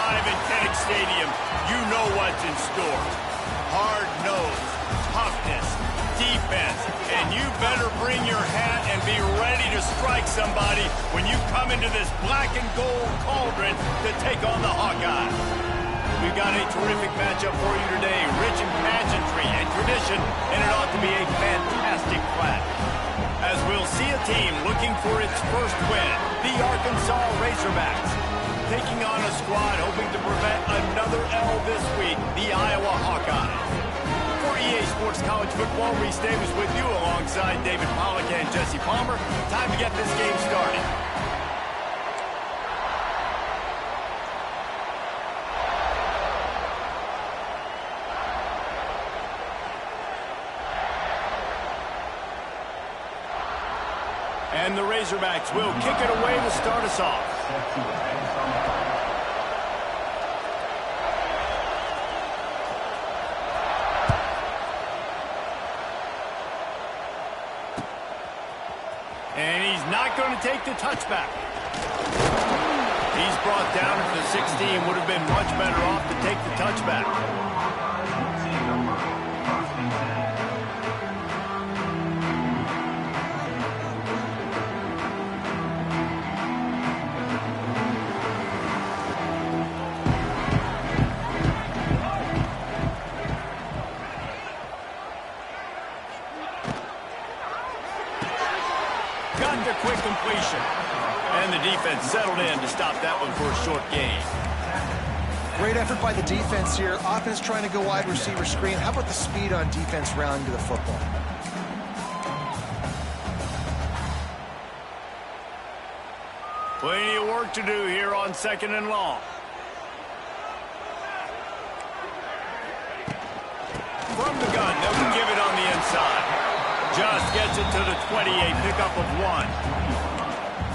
arrive at Kinnick Stadium, you know what's in store. Hard nose, toughness, defense, and you better bring your hat and be ready to strike somebody when you come into this black and gold cauldron to take on the Hawkeyes. We've got a terrific matchup for you today, rich in pageantry and tradition, and it ought to be a fantastic clash. As we'll see a team looking for its first win, the Arkansas Razorbacks, taking on a squad hoping to prevent another L this week, the Iowa Hawkeyes. For EA Sports College Football, Reese Davis with you alongside David Pollack and Jesse Palmer. Time to get this game started. And the Razorbacks will kick it away to start us off. And he's not going to take the touchback. He's brought down at the 16. Would have been much better off to take the touchback. Got the quick completion. And the defense settled in to stop that one for a short gain. Great effort by the defense here. Offense trying to go wide receiver screen. How about the speed on defense rounding to the football? Plenty of work to do here on 2nd and long. From the gun, they'll give it on the inside. Just gets it to the 28, pickup of 1.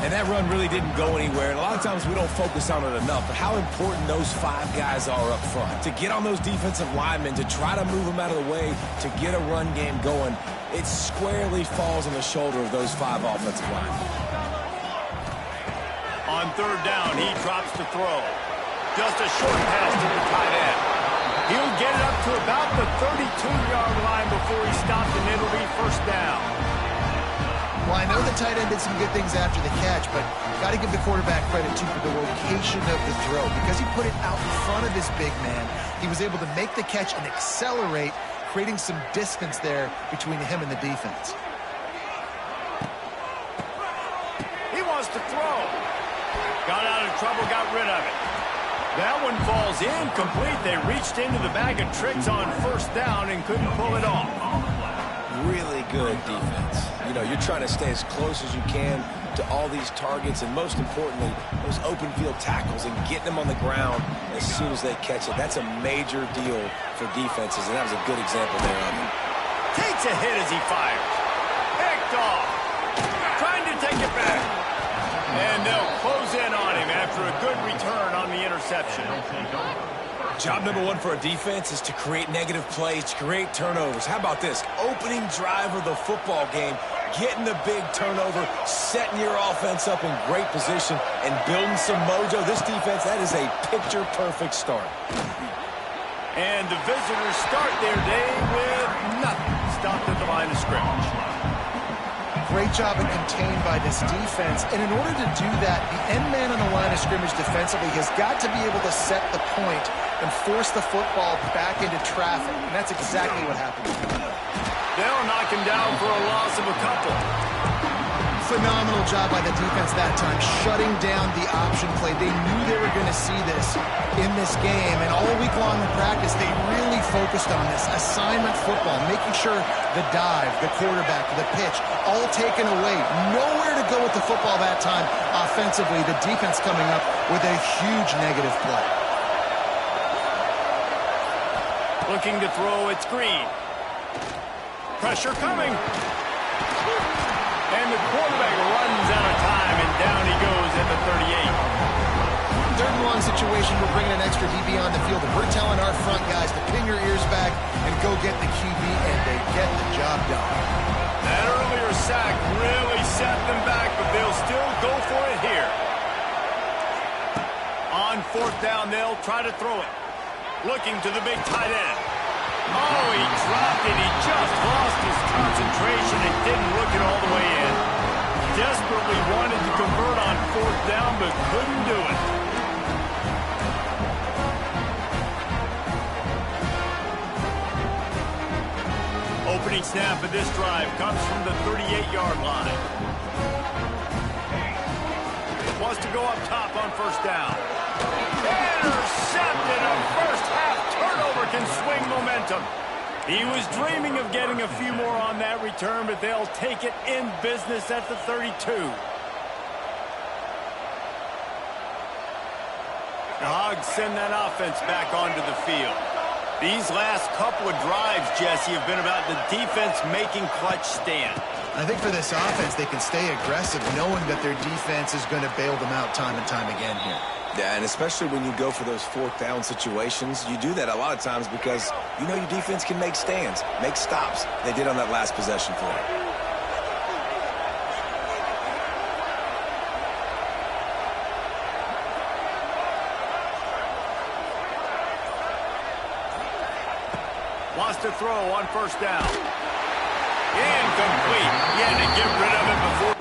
And that run really didn't go anywhere. And a lot of times we don't focus on it enough, but how important those 5 guys are up front. To get on those defensive linemen, to try to move them out of the way, to get a run game going, it squarely falls on the shoulder of those 5 offensive linemen. On 3rd down, he drops to throw. Just a short pass to the tight end. He'll get it up to about the 32-yard line before he stopped, and it'll be 1st down. Well, I know the tight end did some good things after the catch, but got to give the quarterback credit, too, for the location of the throw. Because he put it out in front of his big man, he was able to make the catch and accelerate, creating some distance there between him and the defense. He wants to throw. Got out of trouble, got rid of it. That one falls incomplete. They reached into the bag of tricks on 1st down and couldn't pull it off. Really good defense. You know, you're trying to stay as close as you can to all these targets, and most importantly, those open field tackles and getting them on the ground as soon as they catch it. That's a major deal for defenses, and that was a good example there of it. Takes a hit as he fires. Picked off. Trying to take it back. And they'll close in on him after a good return on the interception. Job number 1 for a defense is to create negative plays, to create turnovers. How about this? Opening drive of the football game, getting the big turnover, setting your offense up in great position, and building some mojo. This defense, that is a picture-perfect start. And the visitors start their day with nothing. Stopped at the line of scrimmage. Great job and contained by this defense. And in order to do that, the end man on the line of scrimmage defensively has got to be able to set the point and force the football back into traffic. And that's exactly what happened. They'll knock him down for a loss of a couple. Phenomenal job by the defense that time, shutting down the option play. They knew they were going to see this in this game, and all week long in practice, they really focused on this assignment football, making sure the dive, the quarterback, the pitch, all taken away. Nowhere to go with the football that time offensively. The defense coming up with a huge negative play. Looking to throw, it's Green. Pressure coming. And the quarterback runs out of time, and down he goes at the 38. 3rd and long situation, we're bringing an extra DB on the field, and we're telling our front guys to pin your ears back and go get the QB, and they get the job done. That earlier sack really set them back, but they'll still go for it here. On 4th down, they'll try to throw it. Looking to the big tight end. Oh, he dropped it. He just lost his concentration and didn't look it all the way in. Desperately wanted to convert on 4th down, but couldn't do it. Opening snap of this drive comes from the 38-yard line. Wants to go up top on 1st down. Intercepted. A first half turnover can swing momentum. He was dreaming of getting a few more on that return, but they'll take it in business at the 32. The Hogs send that offense back onto the field. These last couple of drives, Jesse, have been about the defense making clutch stand. I think for this offense, they can stay aggressive knowing that their defense is going to bail them out time and time again here. Yeah, and especially when you go for those 4th down situations, you do that a lot of times because you know your defense can make stands, make stops. They did on that last possession for it. Wants to throw on 1st down. Incomplete. He had to get rid of it before.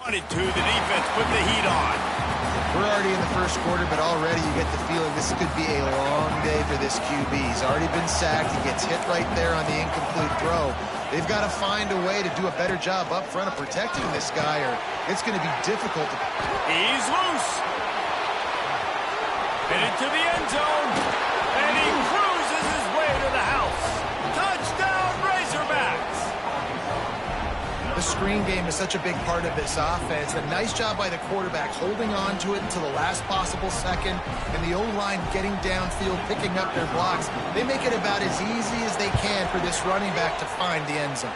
Wanted to. The defense put the heat on. We're already in the first quarter, but already you get the feeling this could be a long day for this QB. He's already been sacked. He gets hit right there on the incomplete throw. They've got to find a way to do a better job up front of protecting this guy, or it's going to be difficult. He's loose. Headed to the end zone. And he cruises his way to the house. Touchdown, Razorbacks. The screen game is such a big part of this offense. A nice job by the quarterback holding on to it until the last possible second, and the O-line getting downfield, picking up their blocks. They make it about as easy as they can for this running back to find the end zone.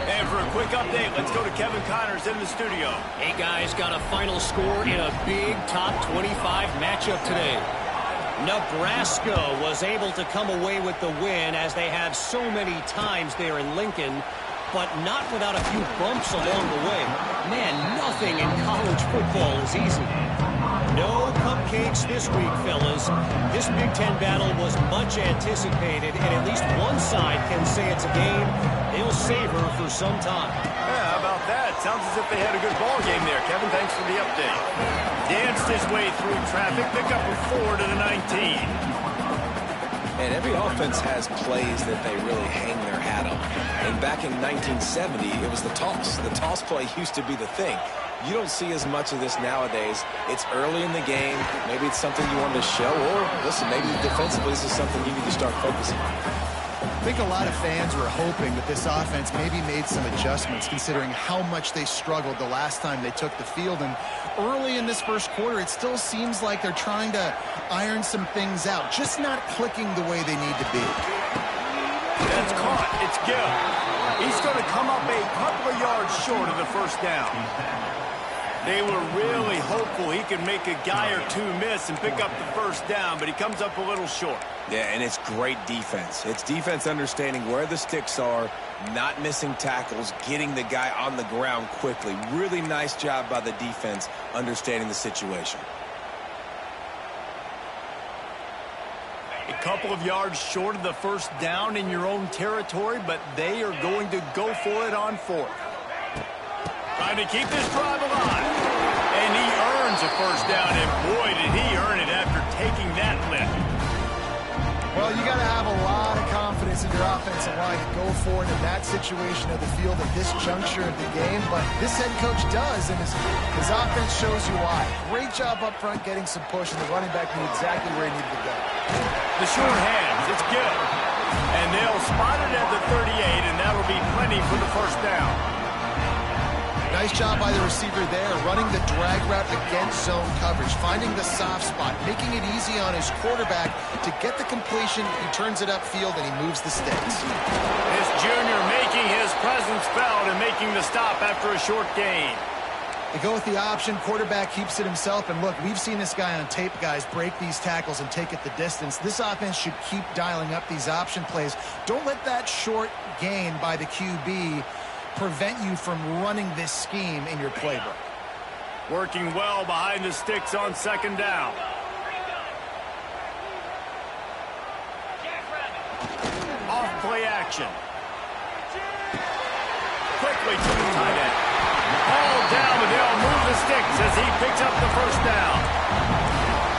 And for a quick update, let's go to Kevin Connors in the studio. Hey, guys, got a final score in a big top 25 matchup today. Nebraska was able to come away with the win, as they have so many times there in Lincoln, but not without a few bumps along the way. Man, nothing in college football is easy. No cupcakes this week, fellas. This Big Ten battle was much anticipated, and at least one side can say it's a game they'll savor for some time. Yeah, how about that? Sounds as if they had a good ball game there. Kevin, thanks for the update. Danced his way through traffic, pick up a 4 to the 19. And every offense has plays that they really hang their hat on. And back in 1970, it was the toss. The toss play used to be the thing. You don't see as much of this nowadays. It's early in the game. Maybe it's something you wanted to show. Or, listen, maybe defensively this is something you need to start focusing on. I think a lot of fans were hoping that this offense maybe made some adjustments, considering how much they struggled the last time they took the field. And early in this first quarter, it still seems like they're trying to iron some things out, just not clicking the way they need to be. That's caught. It's Gill. He's going to come up a couple of yards short of the first down. They were really hopeful he could make a guy or two miss and pick up the first down, but he comes up a little short. Yeah, and it's great defense. It's defense understanding where the sticks are, not missing tackles, getting the guy on the ground quickly. Really nice job by the defense understanding the situation. A couple of yards short of the first down in your own territory, but they are going to go for it on fourth. Trying to keep this drive alive. And he earns a first down, and boy, did he earn it after taking that lift. Well, you got to have a lot of confidence in your offensive line to go forward in that situation of the field at this juncture of the game, but this head coach does, and his offense shows you why. Great job up front getting some push, and the running back knew exactly where he needed to go. The short hands, it's good. And they'll spot it at the 38, and that'll be plenty for the first down. Nice job by the receiver there, running the drag route against zone coverage, finding the soft spot, making it easy on his quarterback to get the completion. He turns it upfield, and he moves the sticks. This junior making his presence felt and making the stop after a short gain. They go with the option. Quarterback keeps it himself. And look, we've seen this guy on tape, guys, break these tackles and take it the distance. This offense should keep dialing up these option plays. Don't let that short gain by the QB prevent you from running this scheme in your playbook. Working well behind the sticks on second down. Off play action. Quickly to the tight end. All down, but they'll move the sticks as he picks up the first down.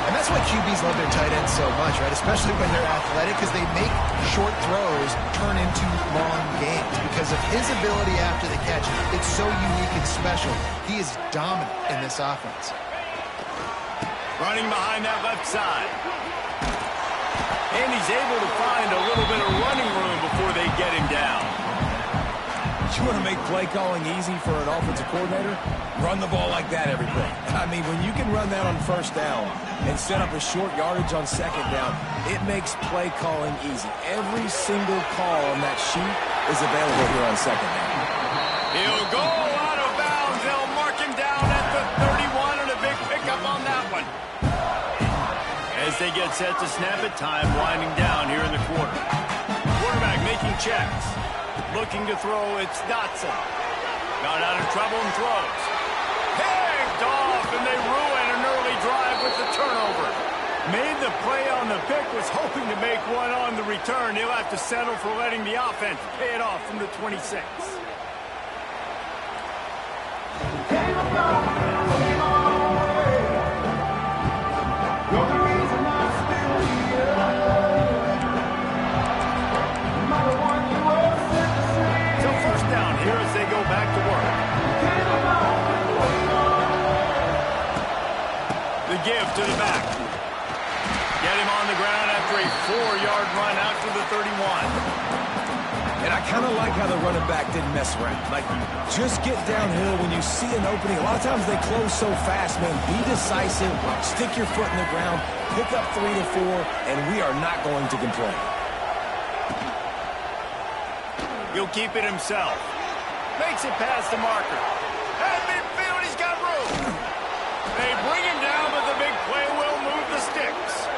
And that's why QBs love their tight ends so much, right? Especially when they're athletic, because they make short throws turn into long games. Because of his ability after the catch, it's so unique and special. He is dominant in this offense. Running behind that left side. And he's able to find a little bit of running room before they get him down. You want to make play calling easy for an offensive coordinator? Run the ball like that every play. I mean, when you can run that on first down and set up a short yardage on second down, it makes play calling easy. Every single call on that sheet is available here on second down. He'll go out of bounds. They'll mark him down at the 31 and a big pickup on that one. As they get set to snap it, time winding down here in the quarter. Quarterback making checks. Looking to throw, it's Dotson. Got out of trouble and throws. Picked off, and they ruin an early drive with the turnover. Made the play on the pick, was hoping to make one on the return. He'll have to settle for letting the offense pay it off from the 26. As they go back to work. The give to the back. Get him on the ground after a 4-yard run out to the 31. And I kind of like how the running back didn't mess around. Like, just get downhill when you see an opening. A lot of times they close so fast, man. Be decisive, stick your foot in the ground, pick up 3 to 4, and we are not going to complain. He'll keep it himself. Makes it past the marker. At midfield, he's got room. They bring him down, but the big play will move the sticks.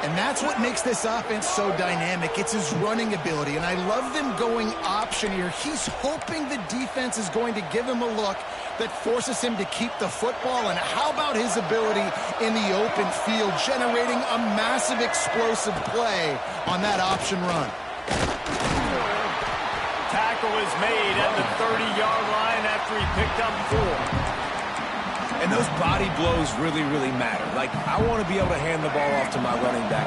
And that's what makes this offense so dynamic. It's his running ability, and I love them going option here. He's hoping the defense is going to give him a look that forces him to keep the football. And how about his ability in the open field, generating a massive explosive play on that option run? Tackle is made at the 30-yard line after he picked up 4. And those body blows really, really matter. Like, I want to be able to hand the ball off to my running back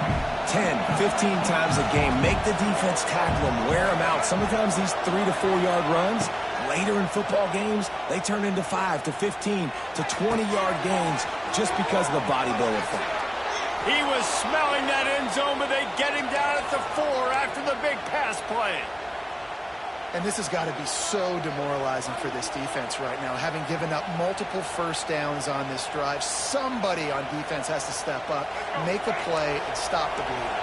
10, 15 times a game. Make the defense tackle him, wear him out. Sometimes these 3 to 4-yard runs, later in football games, they turn into 5 to 15 to 20-yard gains just because of the body blow effect. He was smelling that end zone, but they get him down at the 4 after the big pass play. And this has got to be so demoralizing for this defense right now, having given up multiple first downs on this drive. Somebody on defense has to step up, make a play, and stop the bleeding.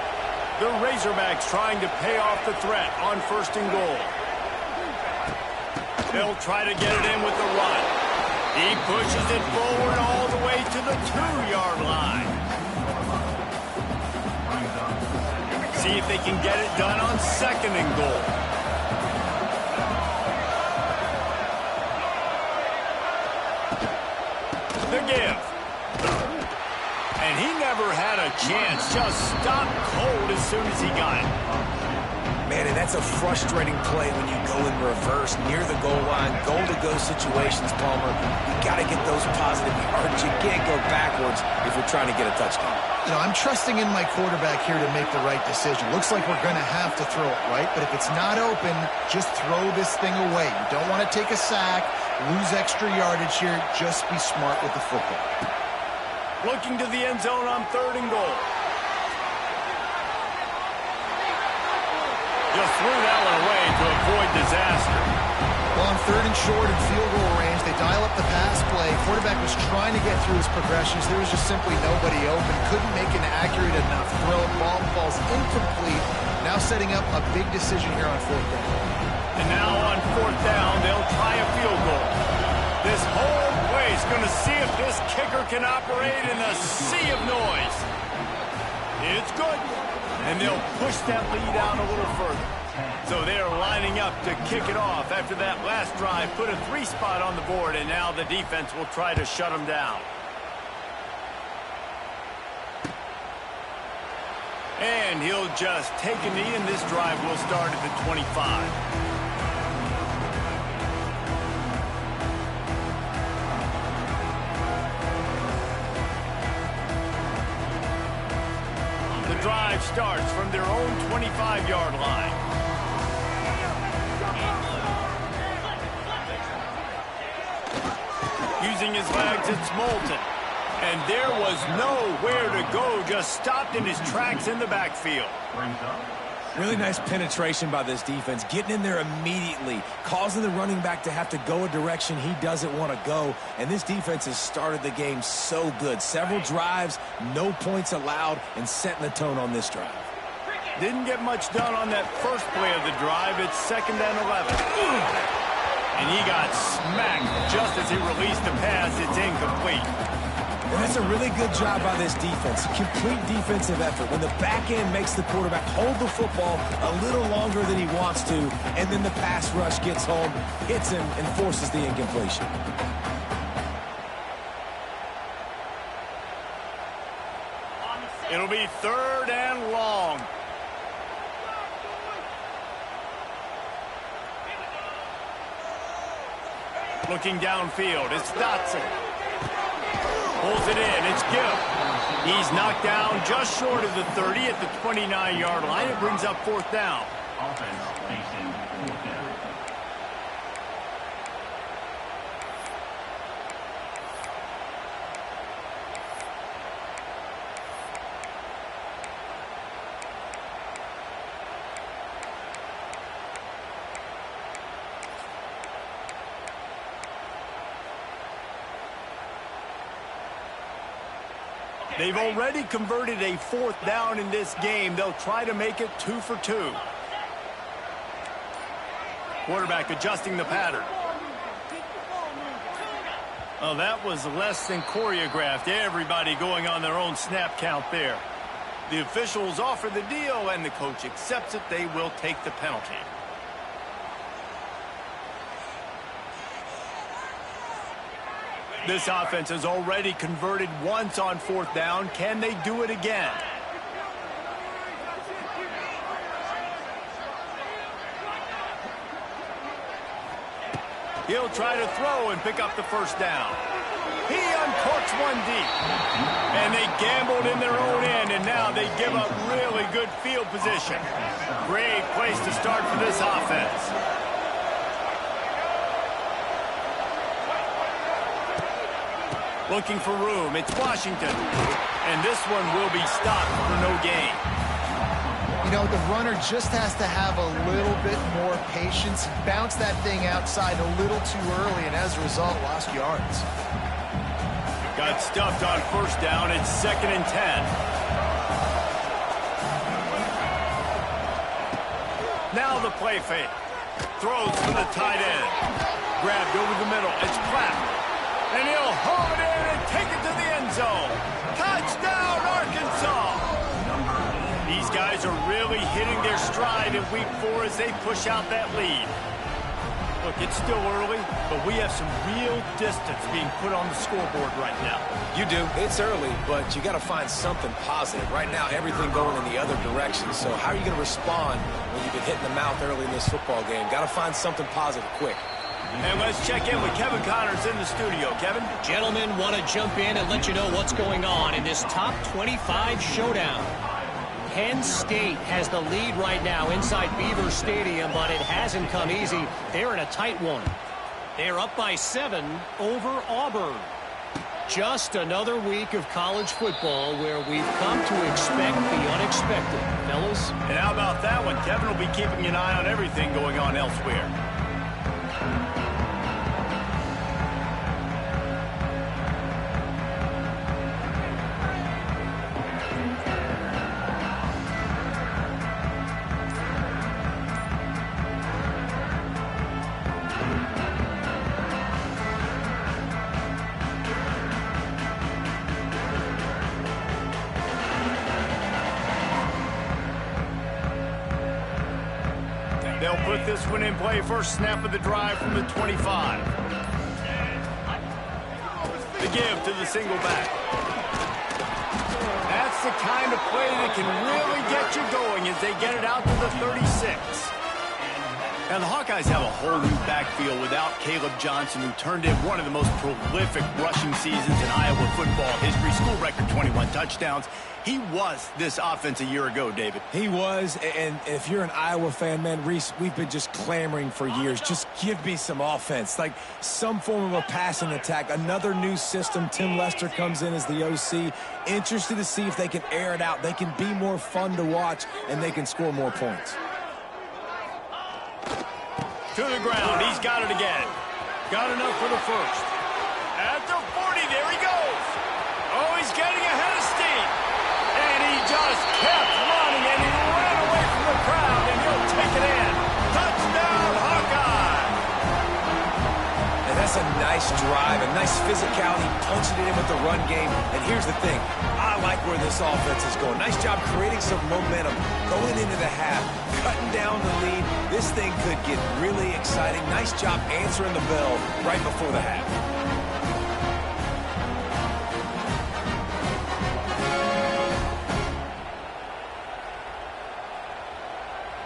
The Razorbacks trying to pay off the threat on first and goal. They'll try to get it in with the run. He pushes it forward all the way to the 2-yard line. See if they can get it done on 2nd and goal. The give. And he never had a chance. Just stopped cold as soon as he got it. Man, and that's a frustrating play when you go in reverse near the goal line. Goal-to-go situations, Palmer. You got to get those positive yards. You can't go backwards if you're trying to get a touchdown. You know, I'm trusting in my quarterback here to make the right decision. Looks like we're going to have to throw it, right? But if it's not open, just throw this thing away. You don't want to take a sack, lose extra yardage here. Just be smart with the football. Looking to the end zone on 3rd and goal. Just threw that one away to avoid disaster. Well, on 3rd and short and field goal range, they dial up the pass play. Quarterback was trying to get through his progressions. There was just simply nobody open. Couldn't make an accurate enough throw. Ball falls incomplete. Now setting up a big decision here on 4th down. And now on 4th down, they'll try a field goal. This whole place going to see if this kicker can operate in a sea of noise. It's good. And they'll push that lead out a little further. So they're lining up to kick it off after that last drive. Put a 3 spot on the board, and now the defense will try to shut them down. And he'll just take a knee, and this drive will start at the 25. Drive starts from their own 25-yard line. Using his legs, it's Moulton. And there was nowhere to go, just stopped in his tracks in the backfield. Really nice penetration by this defense, getting in there immediately, causing the running back to have to go a direction he doesn't want to go. And this defense has started the game so good. Several drives, no points allowed, and setting the tone on this drive. Didn't get much done on that first play of the drive. It's 2nd and 11. And he got smacked just as he released the pass. It's incomplete. And that's a really good job by this defense. Complete defensive effort. When the back end makes the quarterback hold the football a little longer than he wants to, and then the pass rush gets home, hits him, and forces the incompletion. It'll be 3rd and long. Looking downfield, it's Dotson. Pulls it in, it's Gill. He's knocked down just short of the 30 at the 29-yard line. It brings up 4th down. They've already converted a 4th down in this game. They'll try to make it 2 for 2. Quarterback adjusting the pattern. Oh, that was less than choreographed. Everybody going on their own snap count there. The officials offer the deal, and the coach accepts it. They will take the penalty. This offense has already converted once on 4th down. Can they do it again? He'll try to throw and pick up the 1st down. He uncorks one deep. And they gambled in their own end, and now they give up really good field position. Great place to start for this offense. Looking for room. It's Washington. And this one will be stopped for no gain. You know, the runner just has to have a little bit more patience. Bounce that thing outside a little too early, and as a result, lost yards. Got stuffed on 1st down. It's 2nd and 10. Now the play fake. Throws for the tight end. Grabbed over the middle. It's Platt. And he'll haul it in and take it to the end zone. Touchdown, Arkansas! These guys are really hitting their stride in week 4 as they push out that lead. Look, it's still early, but we have some real distance being put on the scoreboard right now. You do. It's early, but you got to find something positive. Right now, everything going in the other direction. So how are you going to respond when you've been hit in the mouth early in this football game? Got to find something positive quick. And let's check in with Kevin Connors in the studio. Kevin? Gentlemen, want to jump in and let you know what's going on in this top 25 showdown. Penn State has the lead right now inside Beaver Stadium, but it hasn't come easy. They're in a tight one. They're up by 7 over Auburn. Just another week of college football where we've come to expect the unexpected, fellas. And how about that one? Kevin will be keeping an eye on everything going on elsewhere. They'll put this one in play. First snap of the drive from the 25. The give to the single back. That's the kind of play that can really get you going as they get it out to the 36. Now, the Hawkeyes have a whole new backfield without Caleb Johnson, who turned in one of the most prolific rushing seasons in Iowa football history. School record 21 touchdowns. He was this offense a year ago, David. He was, and if you're an Iowa fan, man, Reese, we've been just clamoring for years. Just give me some offense, like some form of a passing attack. Another new system. Tim Lester comes in as the OC. Interested to see if they can air it out. They can be more fun to watch, and they can score more points. To the ground. He's got it again. Got enough for the first. At the 40, there he goes. Oh, he's getting ahead of steam. And he just kept running, and he ran away from the crowd, and he'll take it in. Touchdown, Hawkeye. And that's a nice drive, a nice physicality, punching it in with the run game. And here's the thing. I like where this offense is going. Nice job creating some momentum going into the half, cutting down the lead. This thing could get really exciting. Nice job answering the bell right before the half.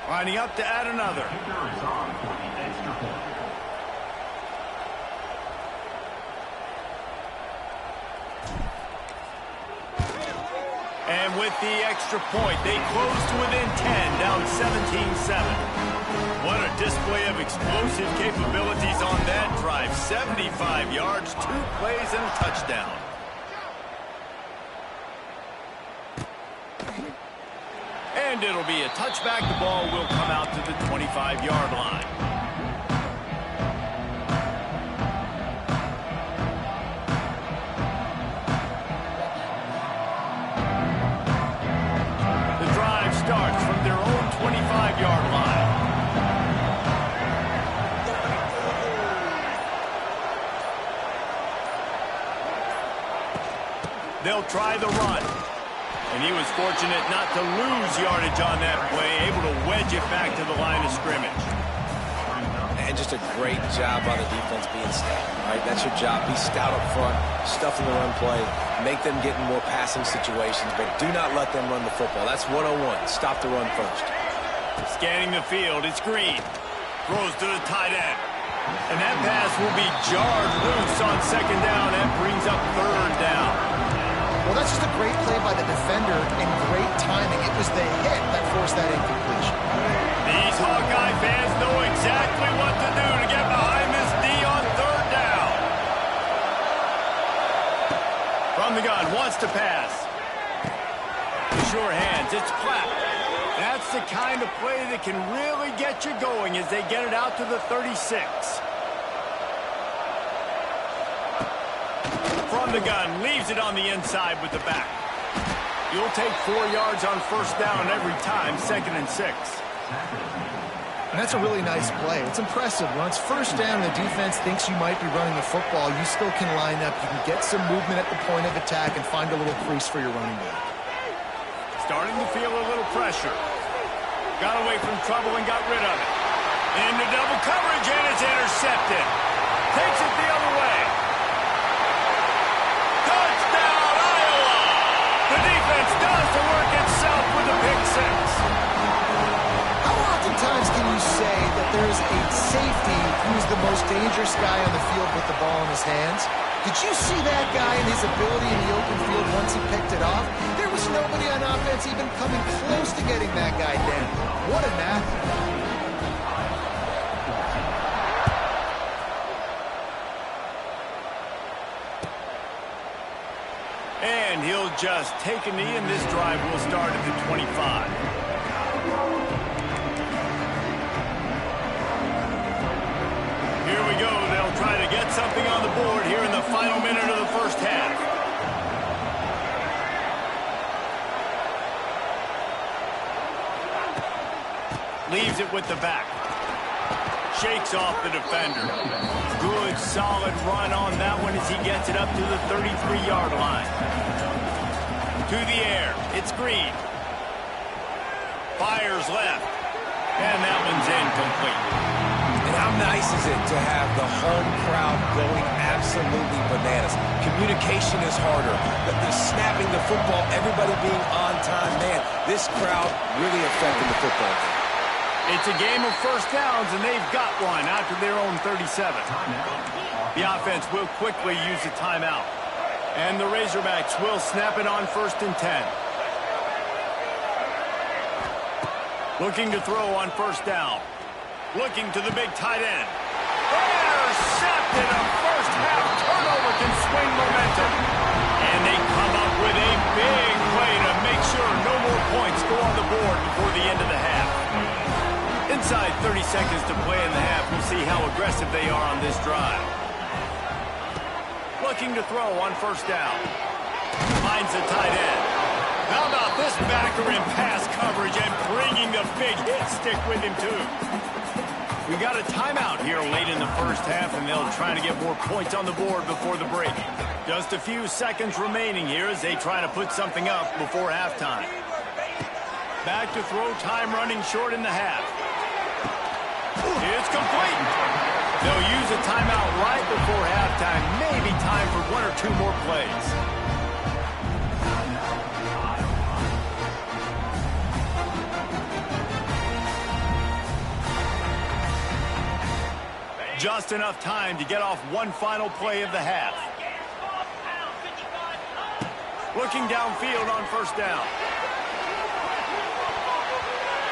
Lining up to add another. And with the extra point, they close to within 10, down 17-7. What a display of explosive capabilities on that drive. 75 yards, 2 plays, and a touchdown. And it'll be a touchback. The ball will come out to the 25-yard line. The drive starts from their own 25-yard line. They'll try the run. And he was fortunate not to lose yardage on that play, able to wedge it back to the line of scrimmage. And just a great job by the defense being stout, right? That's your job. Be stout up front, stuff in the run play, make them get in more passing situations, but do not let them run the football. That's 101. Stop the run first. Scanning the field, it's Green. Throws to the tight end. And that pass will be jarred loose on second down. That brings up third down. Well, that's just a great play by the defender and great timing. It was the hit that forced that incompletion. These Hawkeye fans know exactly what to do to get behind this D on third down. From the gun, wants to pass. Sure hands, it's Clapp. That's the kind of play that can really get you going as they get it out to the 36. From the gun, leaves it on the inside with the back. You'll take 4 yards on first down every time, 2nd and 6. And that's a really nice play. It's impressive. When it's first down and the defense thinks you might be running the football, you still can line up. You can get some movement at the point of attack and find a little crease for your running back. Starting to feel a little pressure. Got away from trouble and got rid of it. Into double coverage, and it's intercepted. Takes it the other way. Touchdown, Iowa! The defense does the work itself with a pick six. How oftentimes can you say that there is a safety who's the most dangerous guy on the field with the ball in his hands? Did you see that guy and his ability in the open field once he picked it off? There was nobody on offense even coming close to getting that guy down. What an athlete. And he'll just take a knee, and this drive will start at the 25. Here we go. They'll try to get something on the board here in the final minute of the first half. Leaves it with the back. Shakes off the defender. Good, solid run on that one as he gets it up to the 33-yard line. To the air. It's Green. Fires left. And that one's incomplete. And how nice is it to have the home crowd going absolutely bananas? Communication is harder. The snapping the football, everybody being on time. Man, this crowd really affecting the football game. It's a game of first downs, and they've got one after their own 37. The offense will quickly use a timeout. And the Razorbacks will snap it on 1st and 10. Looking to throw on 1st down. Looking to the big tight end. Intercepted. A first-half turnover can swing momentum. And they come up with a big play to make sure no more points go on the board before the end of the half. Inside 30 seconds to play in the half. We'll see how aggressive they are on this drive. Looking to throw on 1st down. Finds the tight end. How about this backer in pass coverage and bringing the big hit stick with him, too? We got a timeout here late in the first half, and they'll try to get more points on the board before the break. Just a few seconds remaining here as they try to put something up before halftime. Back to throw, time running short in the half. It's complete. They'll use a timeout right before halftime. Maybe time for 1 or 2 more plays. Just enough time to get off one final play of the half. Looking downfield on 1st down.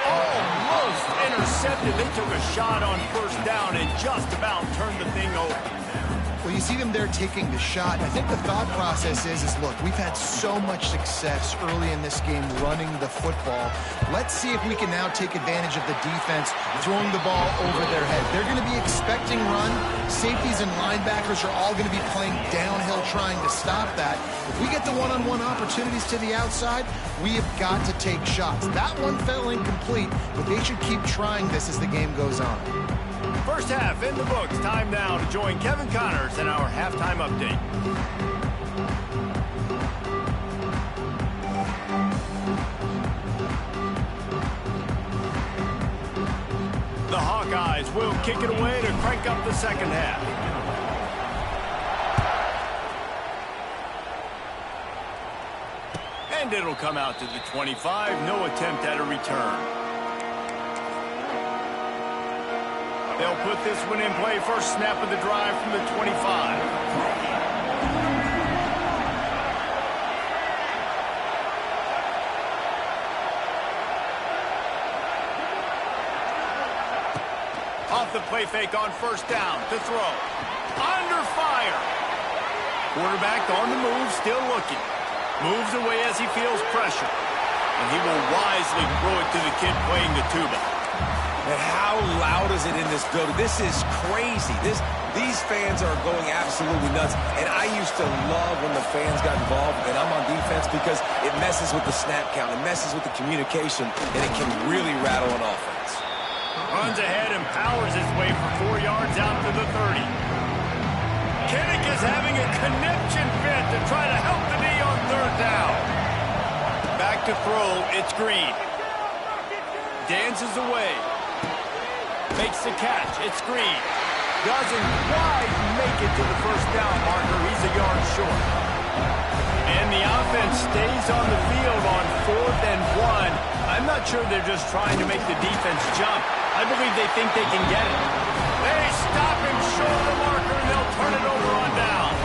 Almost intercepted. They took a shot on 1st down and just about turned the thing over. Well, you see them there taking the shot. I think the thought process is look, we've had so much success early in this game running the football. Let's see if we can now take advantage of the defense throwing the ball over their head. They're going to be expecting run. Safeties and linebackers are all going to be playing downhill trying to stop that. If we get the one-on-one opportunities to the outside, we have got to take shots. That one fell incomplete, but they should keep trying this as the game goes on. First half in the books. Time now to join Kevin Connors in our halftime update. The Hawkeyes will kick it away to crank up the second half. And it'll come out to the 25. No attempt at a return. They'll put this one in play. First snap of the drive from the 25. Off the play fake on 1st down to throw. Under fire. Quarterback on the move, still looking. Moves away as he feels pressure. And he will wisely throw it to the kid playing the tuba. And how loud is it in this building? This is crazy. These fans are going absolutely nuts. And I used to love when the fans got involved, and I'm on defense, because it messes with the snap count. It messes with the communication, and it can really rattle an offense. Runs ahead and powers his way for 4 yards out to the 30. Kinnick is having a conniption fit to try to help the knee on 3rd down. Back to throw, it's Green. Dances away. Makes the catch, it's Green. Doesn't quite make it to the 1st down marker. He's a yard short. And the offense stays on the field on 4th and 1. I'm not sure they're just trying to make the defense jump. I believe they think they can get it. They stop him short of the marker, and they'll turn it over on downs.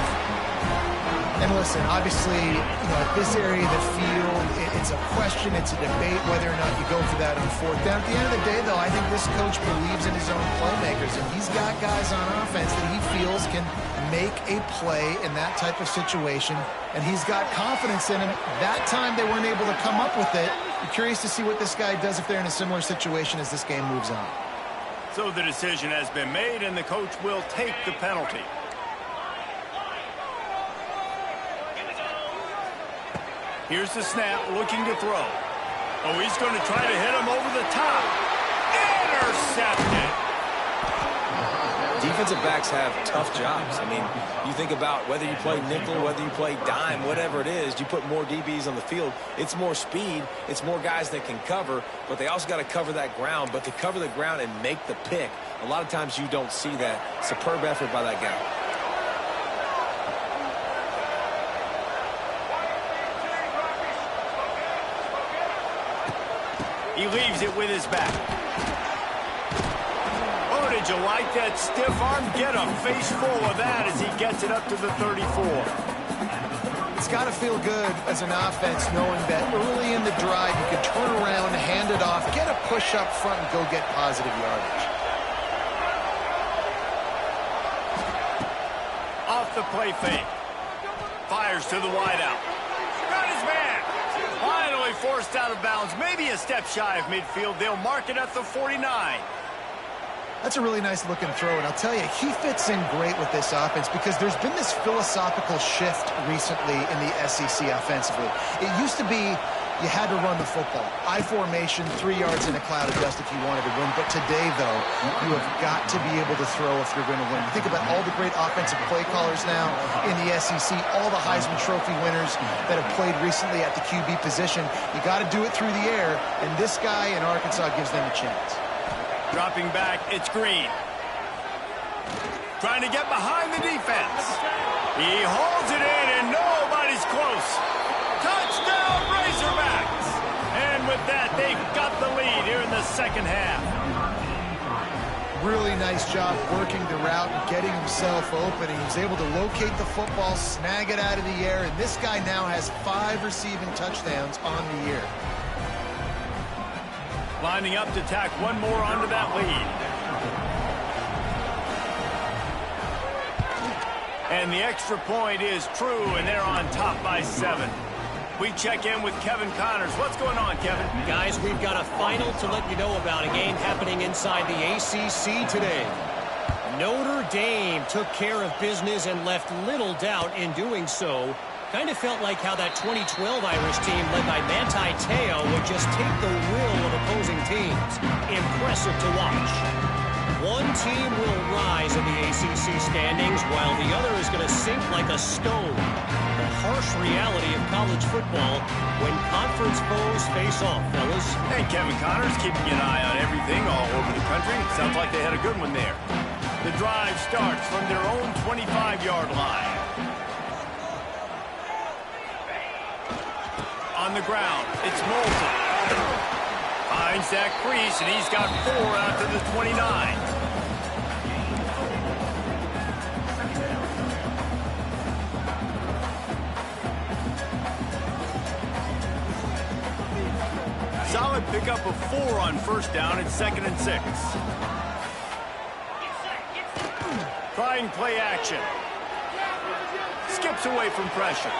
And listen, obviously, at this area of the field, it's a question, it's a debate whether or not you go for that on 4th down. At the end of the day, though, I think this coach believes in his own playmakers, and he's got guys on offense that he feels can make a play in that type of situation, and he's got confidence in him. That time they weren't able to come up with it. I'm curious to see what this guy does if they're in a similar situation as this game moves on. So the decision has been made, and the coach will take the penalty. Here's the snap, looking to throw. Oh, he's going to try to hit him over the top. Intercepted. Defensive backs have tough jobs. I mean, you think about whether you play nickel, whether you play dime, whatever it is, you put more DBs on the field. It's more speed. It's more guys that can cover, but they also got to cover that ground. But to cover the ground and make the pick, a lot of times you don't see that. Superb effort by that guy. He leaves it with his back. Oh, did you like that stiff arm? Get a face full of that as he gets it up to the 34. It's got to feel good as an offense knowing that early in the drive you can turn around, hand it off, get a push up front, and go get positive yardage. Off the play fake. Fires to the wideout. Got his man. Finally forced out of bounds. Maybe a step shy of midfield. They'll mark it at the 49. That's a really nice looking throw, and I'll tell you, he fits in great with this offense because there's been this philosophical shift recently in the SEC offensively. It used to be you had to run the football. I formation, 3 yards in a cloud of dust if you wanted to win. But today, though, you have got to be able to throw if you're going to win. You think about all the great offensive play callers now in the SEC, all the Heisman Trophy winners that have played recently at the QB position. You got to do it through the air, and this guy in Arkansas gives them a chance. Dropping back, it's Green. Trying to get behind the defense. He holds it in, and nobody's close. Touchdown, Razorbacks! And with that, they've got the lead here in the 2nd half. Really nice job working the route and getting himself open. He was able to locate the football, snag it out of the air, and this guy now has 5 receiving touchdowns on the year. Lining up to tack one more onto that lead. And the extra point is true, and they're on top by 7. We check in with Kevin Connors. What's going on, Kevin? Guys, we've got a final to let you know about, a game happening inside the ACC today. Notre Dame took care of business and left little doubt in doing so. Kind of felt like how that 2012 Irish team led by Manti Te'o would just take the will of opposing teams. Impressive to watch. One team will rise in the ACC standings while the other is going to sink like a stone. The harsh reality of college football when conference foes face off, fellas. Hey, Kevin Connors keeping an eye on everything all over the country. Sounds like they had a good one there. The drive starts from their own 25-yard line. On the ground, it's Moulton. Finds that crease, and he's got 4 out to the 29. Solid pickup of 4 on 1st down and 2nd and 6. Trying play action. Skips away from pressure.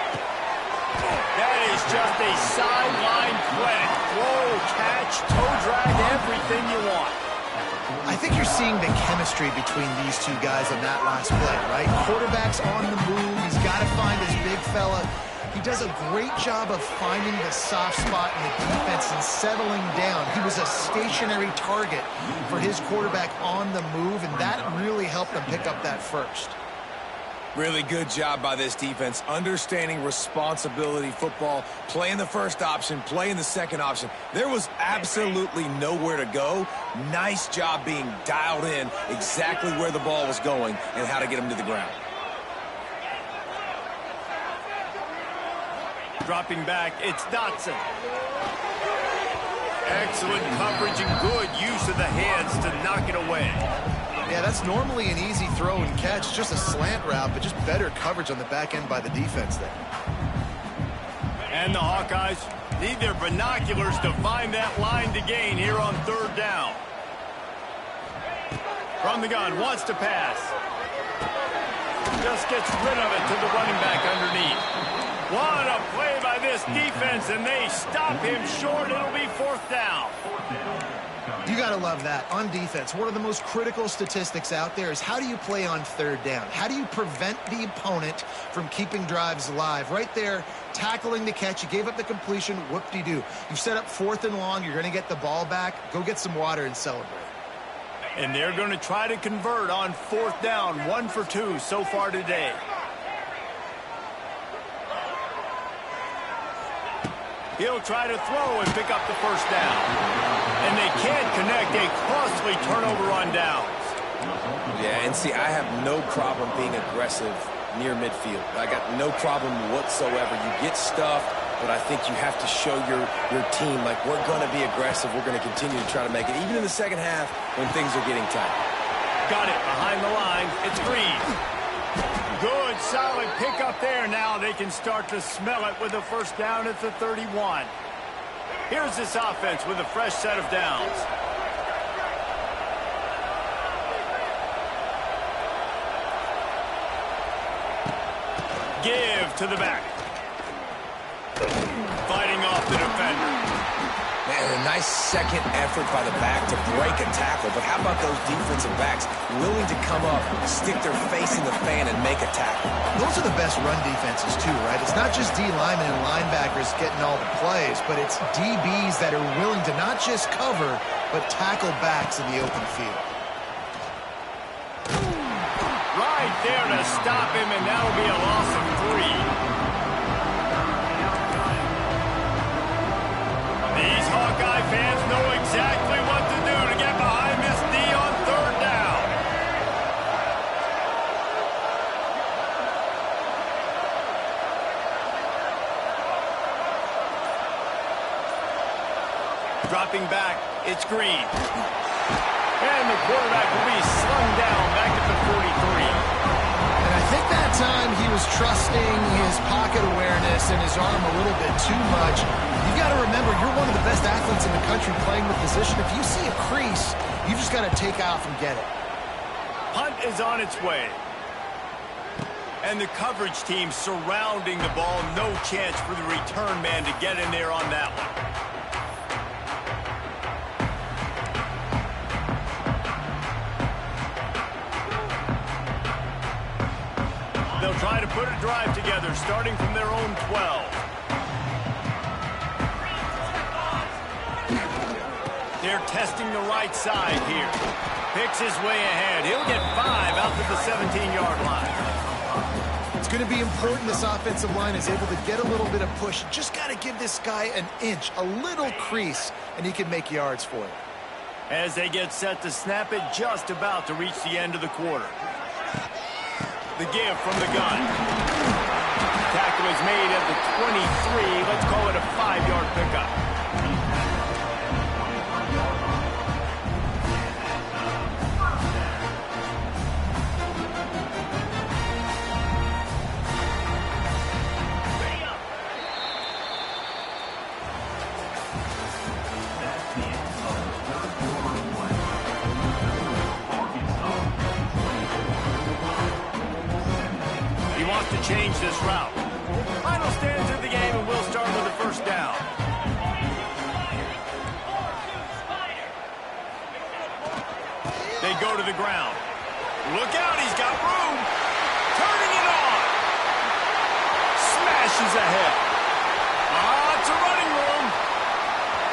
That is just a sideline clinic. Throw, catch, toe drag, everything you want. I think you're seeing the chemistry between these two guys on that last play, right? Quarterback's on the move. He's got to find his big fella. He does a great job of finding the soft spot in the defense and settling down. He was a stationary target for his quarterback on the move, and that really helped them pick up that first. Really good job by this defense, understanding responsibility football, playing the first option, playing the second option. There was absolutely nowhere to go. Nice job being dialed in exactly where the ball was going and how to get him to the ground. Dropping back, it's Dotson. Excellent coverage and good use of the hands to knock it away. Yeah, that's normally an easy throw and catch, just a slant route, but just better coverage on the back end by the defense there. And the Hawkeyes need their binoculars to find that line to gain here on third down. From the gun, wants to pass. Just gets rid of it to the running back underneath. What a play by this defense, and they stop him short. It'll be fourth down. You got to love that. On defense, one of the most critical statistics out there is how do you play on third down? How do you prevent the opponent from keeping drives alive? Right there, tackling the catch. You gave up the completion. Whoop-de-doo. You've set up fourth and long. You're going to get the ball back. Go get some water and celebrate. And they're going to try to convert on fourth down. 1 for 2 so far today. He'll try to throw and pick up the first down. And they can't connect a costly turnover on downs. Yeah, and see, I have no problem being aggressive near midfield. I got no problem whatsoever. You get stuffed, but I think you have to show your team, like, we're going to be aggressive. We're going to continue to try to make it, even in the second half when things are getting tight. Got it behind the line. It's Green. Good, solid pickup there. Now they can start to smell it with a first down at the 31. Here's this offense with a fresh set of downs. Give to the back. Fighting off the defender. Man, a nice second effort by the back to break a tackle. But how about those defensive backs willing to come up, stick their face in the fan, and make a tackle? Those are the best run defenses, too, right? It's not just D linemen and linebackers getting all the plays, but it's DBs that are willing to not just cover, but tackle backs in the open field. Right there to stop him, and that'll be a loss of 3. These Hawkeye fans know exactly what to do to get behind this D on third down. Dropping back, it's Green. And the quarterback will be slung down back at the 43. And I think that time he was trusting his pocket awareness and his arm a little bit too much. You've got to remember, you're one of the best athletes in the country playing the position. If you see a crease, you just got to take off and get it. Punt is on its way. And the coverage team surrounding the ball. No chance for the return man to get in there on that one. They'll try to put a drive together, starting from their own 12. They're testing the right side here. Picks his way ahead. He'll get 5 out to the 17-yard line. It's going to be important this offensive line is able to get a little bit of push. Just got to give this guy an inch, a little crease, and he can make yards for it. As they get set to snap it, just about to reach the end of the quarter. The give from the gun. Tackle is made at the 23. Let's call it a 5-yard pickup. Change this route. Final stands of the game, and we'll start with the first down. They go to the ground. Look out, he's got room. Turning it on. Smash pushes ahead. It's a running room.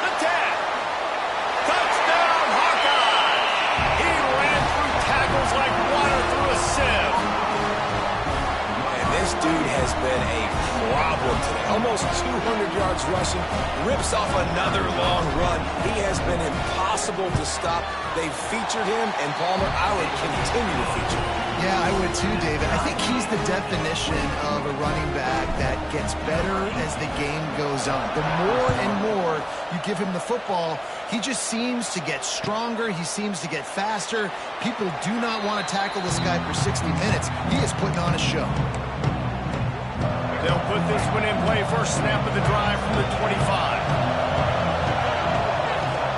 The 10. Touchdown, Hawkeye. He ran through tackles like water through a sieve. And this dude has been a problem today. Almost 200 yards rushing. Rips off another long run. He has been impossible to stop. They've featured him, and Palmer, I would continue to feature him. Yeah, I would too, David. I think he's the definition of a running back that gets better as the game goes on. The more and more you give him the football, he just seems to get stronger. He seems to get faster. People do not want to tackle this guy for 60 minutes. He is putting on a show. They'll put this one in play. First snap of the drive from the 25.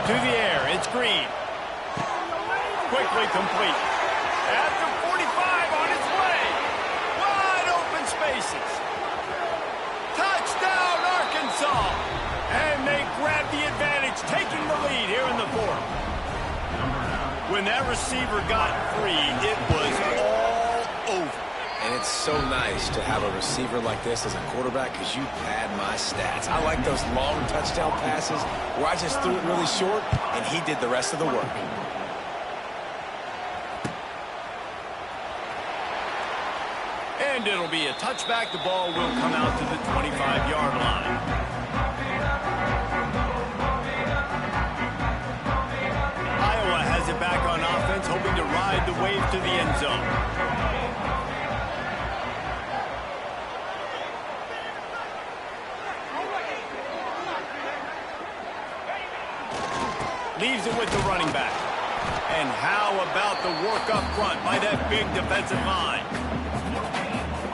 To the air, it's Green. Quickly complete. At the 45 on its way. Wide open spaces. Touchdown, Arkansas. And they grab the advantage, taking the lead here in the fourth. When that receiver got free, it was all over. And it's so nice to have a receiver like this as a quarterback because you pad my stats. I like those long touchdown passes where I just threw it really short and he did the rest of the work. And it'll be a touchback. The ball will come out to the 25-yard line. Iowa has it back on offense, hoping to ride the wave to the end zone. Leaves it with the running back. And how about the work up front by that big defensive line?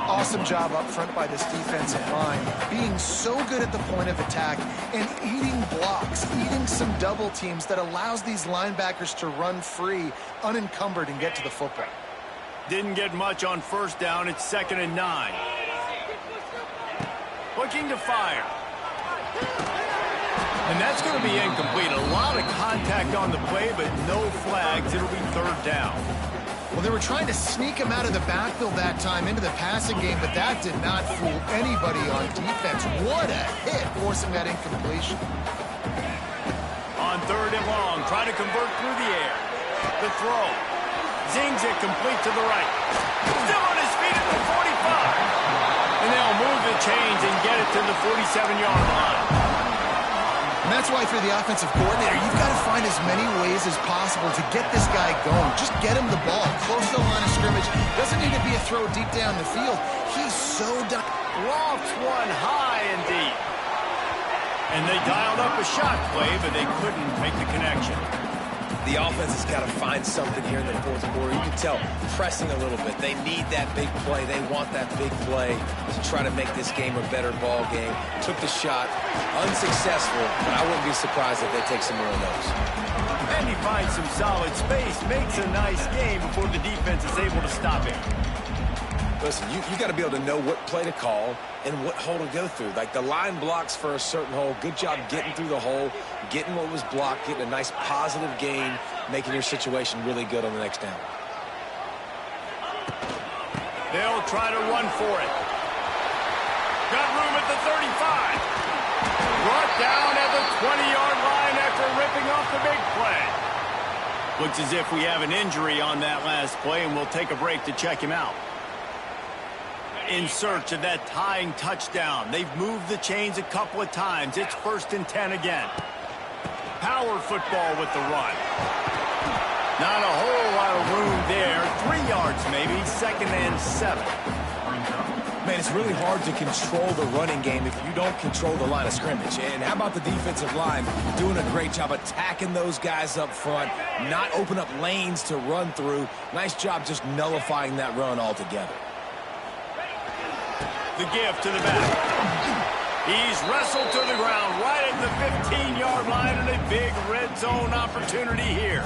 Awesome job up front by this defensive line, being so good at the point of attack and eating blocks, eating some double teams that allows these linebackers to run free, unencumbered, and get to the football. Didn't get much on first down. It's 2nd and 9. Looking to fire. And that's going to be incomplete. A lot of contact on the play, but no flags. It'll be 3rd down. Well, they were trying to sneak him out of the backfield that time into the passing game, but that did not fool anybody on defense. What a hit, forcing that incompletion. On 3rd and long, try to convert through the air. The throw. Zings it complete to the right. Still on his feet at the 45. And they'll move the chains and get it to the 47-yard line. And that's why for the offensive coordinator, you've got to find as many ways as possible to get this guy going. Just get him the ball close to the line of scrimmage. Doesn't need to be a throw deep down the field. He's so done. Lofts one high and deep. And they dialed up a shot play, but they couldn't make the connection. The offense has got to find something here in the fourth quarter. You can tell, pressing a little bit. They need that big play. They want that big play to try to make this game a better ball game. Took the shot, unsuccessful, but I wouldn't be surprised if they take some more of those. And he finds some solid space, makes a nice game before the defense is able to stop him. Listen, you got to be able to know what play to call and what hole to go through. Like the line blocks for a certain hole. Good job getting through the hole, getting what was blocked, getting a nice positive gain, making your situation really good on the next down. They'll try to run for it. Got room at the 35. Brought down at the 20-yard line after ripping off the big play. Looks as if we have an injury on that last play, and we'll take a break to check him out. In search of that tying touchdown. They've moved the chains a couple of times. It's 1st and 10 again. Power football with the run. Not a whole lot of room there. 3 yards maybe. 2nd and 7. Man, it's really hard to control the running game if you don't control the line of scrimmage. And how about the defensive line doing a great job attacking those guys up front, not open up lanes to run through. Nice job just nullifying that run altogether. The give to the back. He's wrestled to the ground right at the 15-yard line, and a big red zone opportunity here.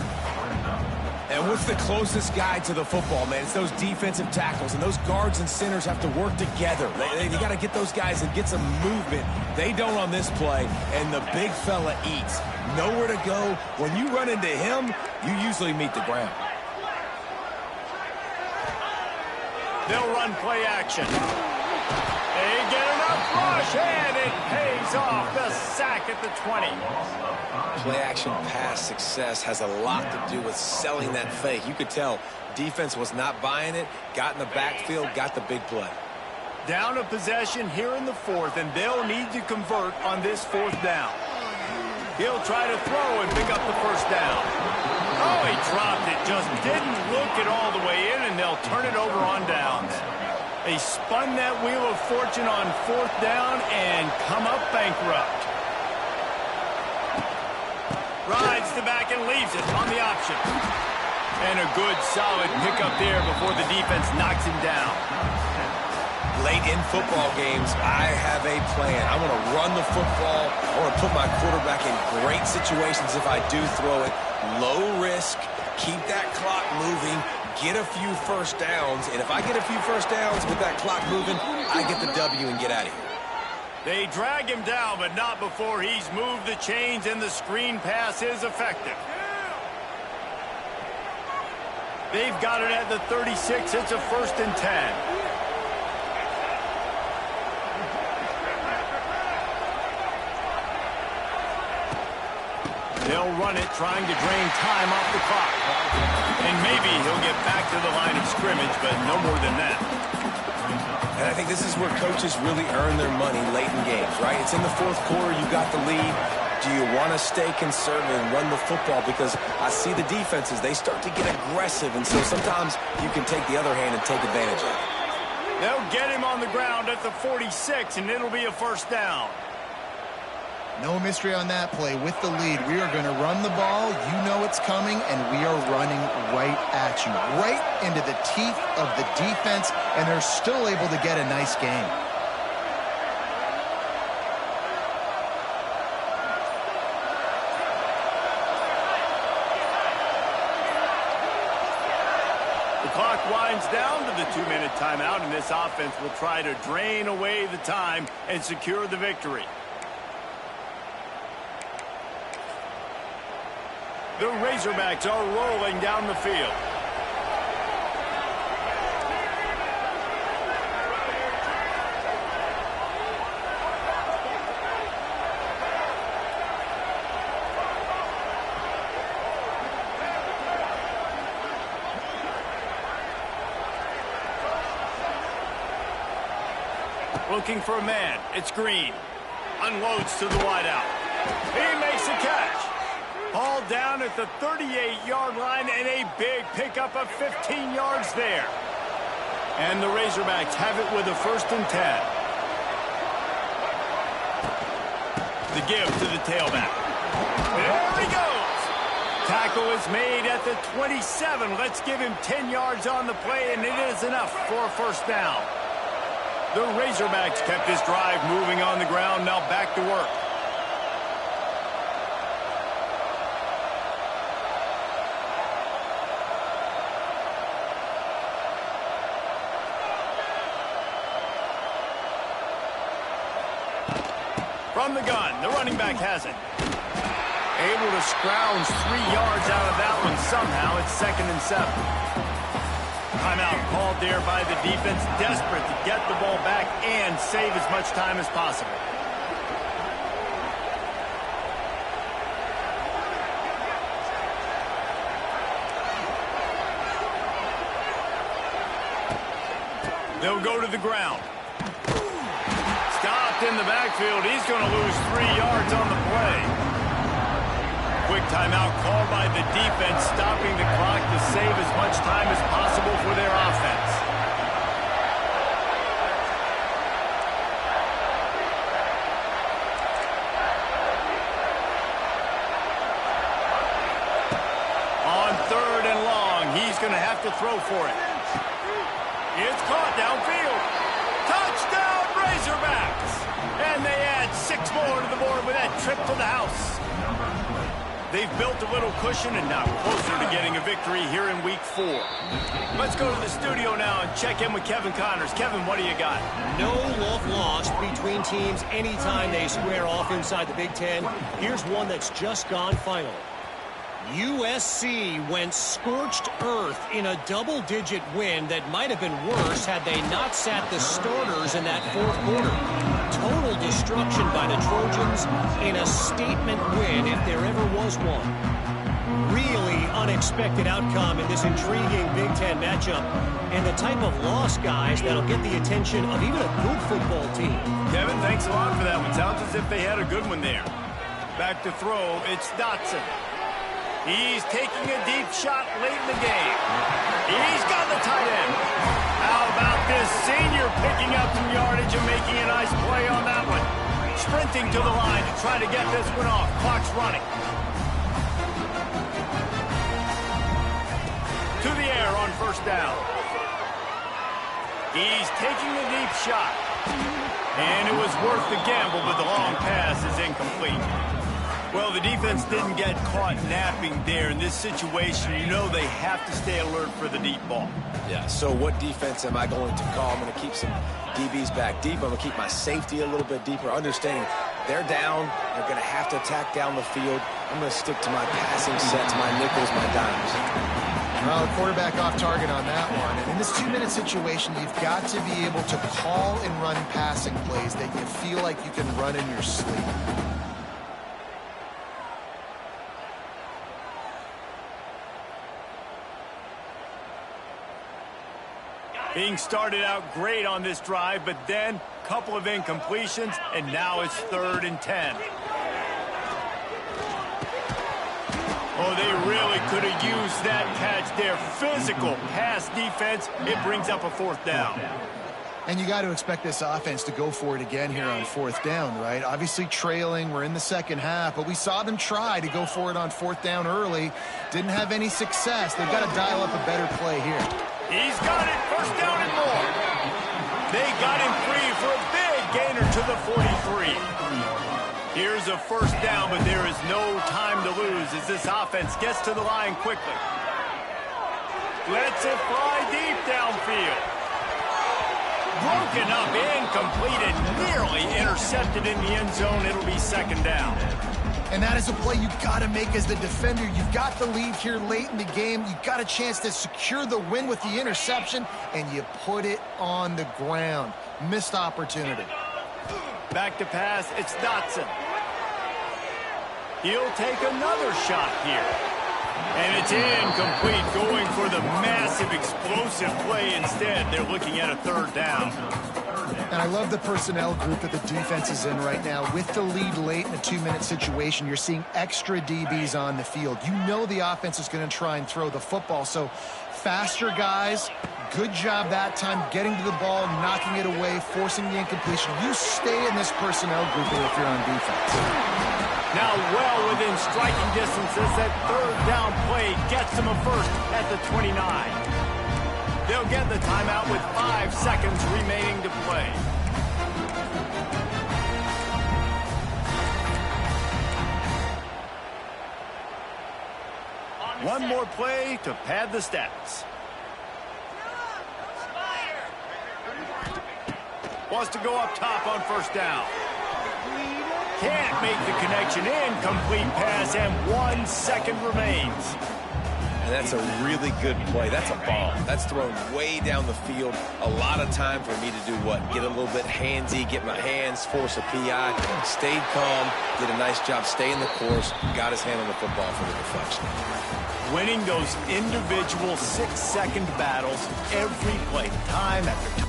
And what's the closest guy to the football, man? It's those defensive tackles, and those guards and centers have to work together. They got to get those guys and get some movement. They don't on this play, and the big fella eats. Nowhere to go. When you run into him, you usually meet the ground. They'll run play action. They get enough rush, and it pays off. The sack at the 20. Play-action pass success has a lot to do with selling that fake. You could tell defense was not buying it, got in the backfield, got the big play. Down a possession here in the fourth, and they'll need to convert on this fourth down. He'll try to throw and pick up the first down. Oh, he dropped it. Just didn't look it all the way in, and they'll turn it over on downs. They spun that wheel of fortune on fourth down and come up bankrupt. Rides the back and leaves it on the option. And a good, solid pickup there before the defense knocks him down. Late in football games, I have a plan. I want to run the football. I want to put my quarterback in great situations if I do throw it. Low risk, keep that clock moving, get a few first downs. And if I get a few first downs with that clock moving, I get the W and get out of here. They drag him down, but not before he's moved the chains and the screen pass is effective. They've got it at the 36. It's a 1st and 10. They'll run it, trying to drain time off the clock. And maybe he'll get back to the line of scrimmage, but no more than that. And I think this is where coaches really earn their money late in games, right? It's in the fourth quarter. You got the lead. Do you want to stay conservative and run the football? Because I see the defenses, they start to get aggressive, and so sometimes you can take the other hand and take advantage of it. They'll get him on the ground at the 46, and it'll be a first down. No mystery on that play. With the lead, we are going to run the ball. You know it's coming, and we are running right at you, right into the teeth of the defense, and they're still able to get a nice game. The clock winds down to the 2-minute timeout, and this offense will try to drain away the time and secure the victory. The Razorbacks are rolling down the field. Looking for a man. It's Green. Unloads to the wideout. He makes a catch. Ball down at the 38-yard line, and a big pickup of 15 yards there. And the Razorbacks have it with a 1st and 10. The give to the tailback. There he goes. Tackle is made at the 27. Let's give him 10 yards on the play, and it is enough for a first down. The Razorbacks kept this drive moving on the ground. Now back to work. From the gun, the running back has it. Able to scrounge 3 yards out of that one somehow. It's 2nd and 7. Timeout called there by the defense, desperate to get the ball back and save as much time as possible. They'll go to the ground. Stopped in the backfield. He's going to lose 3 yards on the play. Quick timeout called by the defense, stopping the clock to save as much time as possible for their offense. On 3rd and long, he's going to have to throw for it. It's caught downfield. Touchdown, Razorbacks! And they add 6 more to the board with that trip to the house. They've built a little cushion and now closer to getting a victory here in Week 4. Let's go to the studio now and check in with Kevin Connors. Kevin, what do you got? No love lost between teams anytime they square off inside the Big Ten. Here's one that's just gone final. USC went scorched earth in a double-digit win that might have been worse had they not sat the starters in that fourth quarter. Total destruction by the Trojans in a statement win if there ever was one. Really unexpected outcome in this intriguing Big Ten matchup, and the type of loss, guys, that'll get the attention of even a good football team. Kevin, thanks a lot for that one. Sounds as if they had a good one there. Back to throw, it's Dotson. He's taking a deep shot late in the game. He's got the tight end. How about this senior picking up some yardage and making a nice play on that one? Sprinting to the line to try to get this one off. Clock's running. To the air on first down. He's taking a deep shot. And it was worth the gamble, but the long pass is incomplete. Well, the defense didn't get caught napping there. In this situation, you know they have to stay alert for the deep ball. Yeah, so what defense am I going to call? I'm going to keep some DBs back deep. I'm going to keep my safety a little bit deeper, understanding they're down. They're going to have to attack down the field. I'm going to stick to my passing sets, my nickels, my dimes. Well, the quarterback off target on that one. And in this 2-minute situation, you've got to be able to call and run passing plays that you feel like you can run in your sleep. Being started out great on this drive, but then a couple of incompletions, and now it's 3rd and 10. Oh, they really could have used that catch there. Physical pass defense. It brings up a 4th down. And you got to expect this offense to go for it again here on 4th down, right? Obviously trailing, we're in the second half, but we saw them try to go for it on 4th down early. Didn't have any success. They've got to dial up a better play here. He's got it, 1st down and more. They got him free for a big gainer to the 43. Here's a 1st down, but there is no time to lose as this offense gets to the line quickly. Lets it fly deep downfield. Broken up, incomplete, and nearly intercepted in the end zone. It'll be 2nd down. And that is a play you've got to make as the defender. You've got the lead here late in the game. You've got a chance to secure the win with the interception, and you put it on the ground. Missed opportunity. Back to pass, it's Dotson. He'll take another shot here. And it's incomplete, going for the massive explosive play instead. They're looking at a 3rd down. And I love the personnel group that the defense is in right now. With the lead late in a 2-minute situation, you're seeing extra DBs on the field. You know the offense is going to try and throw the football. So faster guys, good job that time getting to the ball, knocking it away, forcing the incompletion. You stay in this personnel group here if you're on defense. Now well within striking distance as that 3rd down play gets them a 1st at the 29. They'll get the timeout with 5 seconds remaining to play. One more play to pad the stats. Wants to go up top on 1st down. Can't make the connection. Incomplete pass, and 1 second remains. And that's a really good play. That's a bomb. That's thrown way down the field. A lot of time for me to do what? Get a little bit handsy, get my hands, force a PI. Stayed calm, did a nice job staying the course, got his hand on the football for the deflection. Winning those individual 6-second battles every play, time after time.